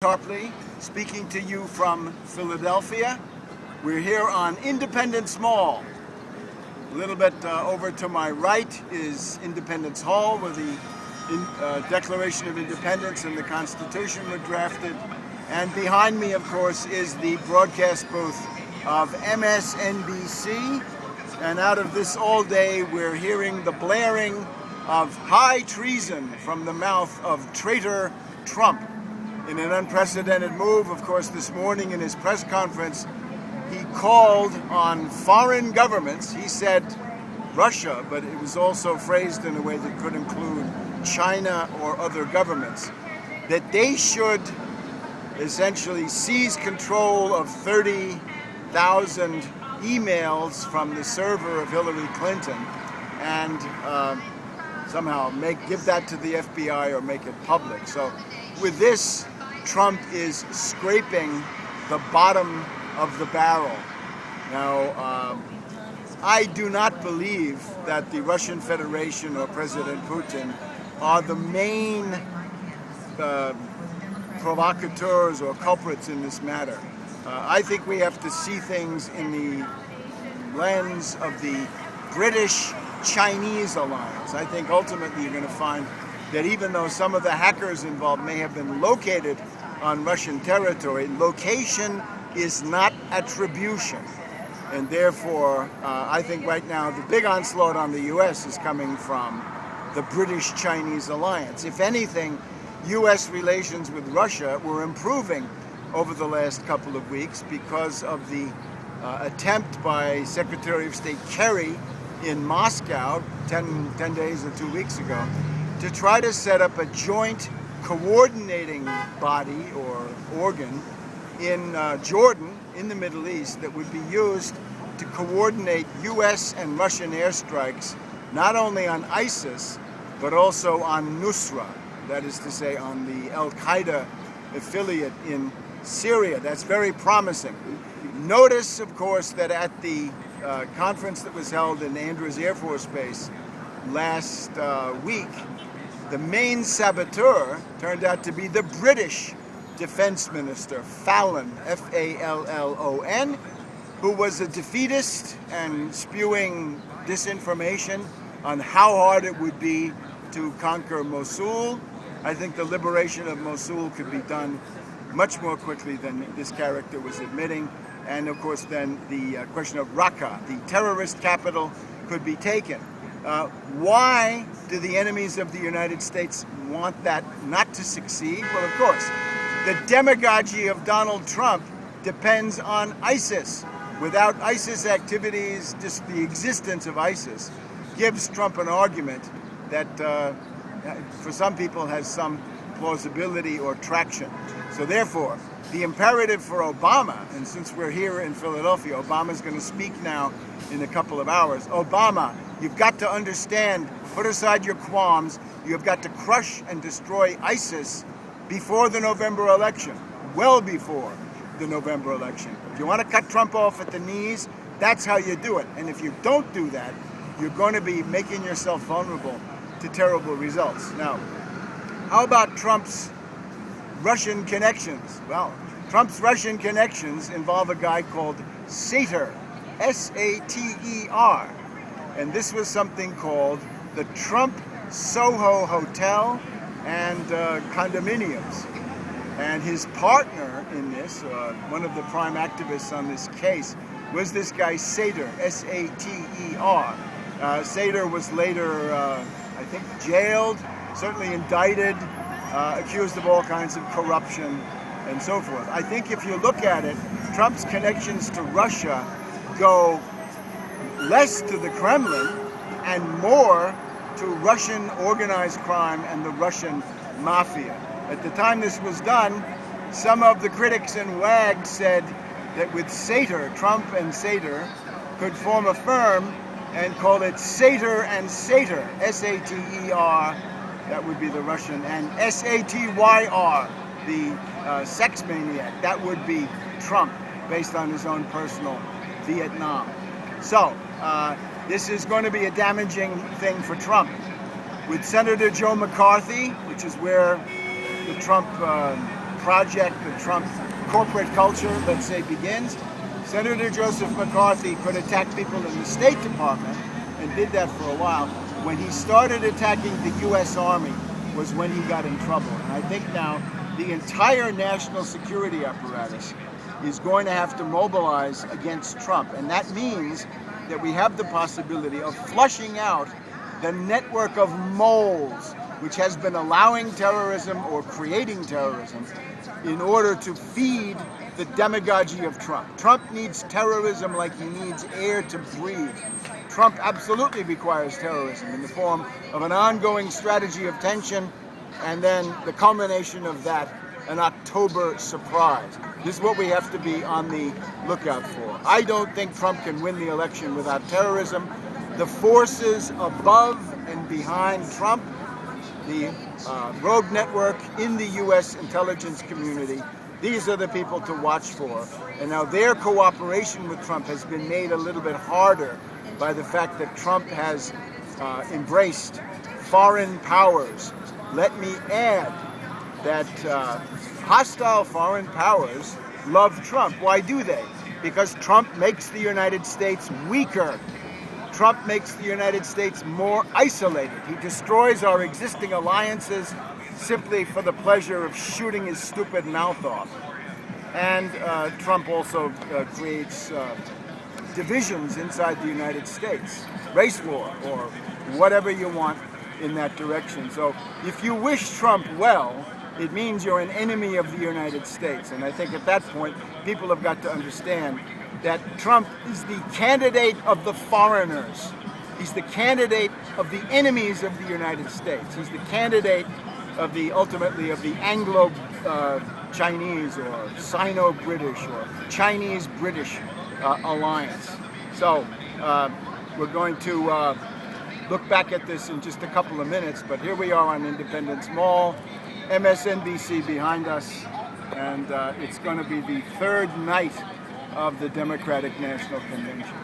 Tarpley, speaking to you from Philadelphia. We're here on Independence Mall. A little bit over to my right is Independence Hall, where the Declaration of Independence and the Constitution were drafted. And behind me, of course, is the broadcast booth of MSNBC. And out of this all day, we're hearing the blaring of high treason from the mouth of traitor Trump. In an unprecedented move, of course, this morning in his press conference, he called on foreign governments. He said Russia, but it was also phrased in a way that could include China or other governments, that they should essentially seize control of 30,000 emails from the server of Hillary Clinton and somehow give that to the FBI or make it public. So with this, Trump is scraping the bottom of the barrel. Now, I do not believe that the Russian Federation or President Putin are the main provocateurs or culprits in this matter. I think we have to see things in the lens of the British-Chinese alliance. I think ultimately you're going to find that even though some of the hackers involved may have been located on Russian territory, location is not attribution. And therefore, I think right now the big onslaught on the U.S. is coming from the British-Chinese alliance. If anything, U.S. relations with Russia were improving over the last couple of weeks because of the attempt by Secretary of State Kerry in Moscow 10 days or 2 weeks ago to try to set up a joint coordinating body or organ in Jordan, in the Middle East, that would be used to coordinate U.S. and Russian airstrikes, not only on ISIS, but also on Nusra, that is to say, on the Al-Qaeda affiliate in Syria. That's very promising. Notice, of course, that at the conference that was held in Andrews Air Force Base last week, the main saboteur turned out to be the British Defense Minister, Fallon, F-A-L-L-O-N, who was a defeatist and spewing disinformation on how hard it would be to conquer Mosul. I think the liberation of Mosul could be done much more quickly than this character was admitting. And of course, then the question of Raqqa, the terrorist capital, could be taken. Why do the enemies of the United States want that not to succeed? Well, of course, the demagogy of Donald Trump depends on ISIS. Without ISIS activities, just the existence of ISIS gives Trump an argument that for some people has some plausibility or traction. So therefore, the imperative for Obama, and since we're here in Philadelphia, Obama's going to speak now in a couple of hours. Obama, you've got to understand, put aside your qualms, you've got to crush and destroy ISIS before the November election, well before the November election. If you want to cut Trump off at the knees, that's how you do it. And if you don't do that, you're going to be making yourself vulnerable to terrible results. Now, how about Trump's Russian connections? Well, Trump's Russian connections involve a guy called Sater, S-A-T-E-R. And this was something called the Trump Soho Hotel and condominiums. And his partner in this, one of the prime activists on this case, was this guy Sater, S-A-T-E-R. Sater was later, I think, jailed, certainly indicted, accused of all kinds of corruption and so forth. I think if you look at it, Trump's connections to Russia go less to the Kremlin and more to Russian organized crime and the Russian mafia. At the time this was done, some of the critics in WAG said that with Sater, Trump and Sater could form a firm and call it Sater and Sater, S-A-T-E-R, that would be the Russian, and S-A-T-Y-R, the sex maniac, that would be Trump, based on his own personal Vietnam. So, this is going to be a damaging thing for Trump. With Senator Joe McCarthy, which is where the Trump project, the Trump corporate culture, let's say, begins. Senator Joseph McCarthy could attack people in the State Department and did that for a while. When he started attacking the U.S. Army was when he got in trouble. And I think now the entire national security apparatus is going to have to mobilize against Trump. And that means that we have the possibility of flushing out the network of moles which has been allowing terrorism or creating terrorism in order to feed the demagoguery of Trump. Trump needs terrorism like he needs air to breathe. Trump absolutely requires terrorism in the form of an ongoing strategy of tension, and then the culmination of that, an October surprise. This is what we have to be on the lookout for. I don't think Trump can win the election without terrorism. The forces above and behind Trump, the rogue network in the U.S. intelligence community, these are the people to watch for. And now their cooperation with Trump has been made a little bit harder by the fact that Trump has embraced foreign powers. Let me add that hostile foreign powers love Trump. Why do they? Because Trump makes the United States weaker. Trump makes the United States more isolated. He destroys our existing alliances simply for the pleasure of shooting his stupid mouth off. And Trump also creates divisions inside the United States, race war, or whatever you want in that direction. So if you wish Trump well, it means you're an enemy of the United States. And I think at that point, people have got to understand that Trump is the candidate of the foreigners. He's the candidate of the enemies of the United States. He's the candidate of the, ultimately, of the Anglo-Chinese or Sino-British or Chinese-British alliance. So we're going to look back at this in just a couple of minutes, but here we are on Independence Mall, MSNBC behind us, and it's going to be the third night of the Democratic National Convention.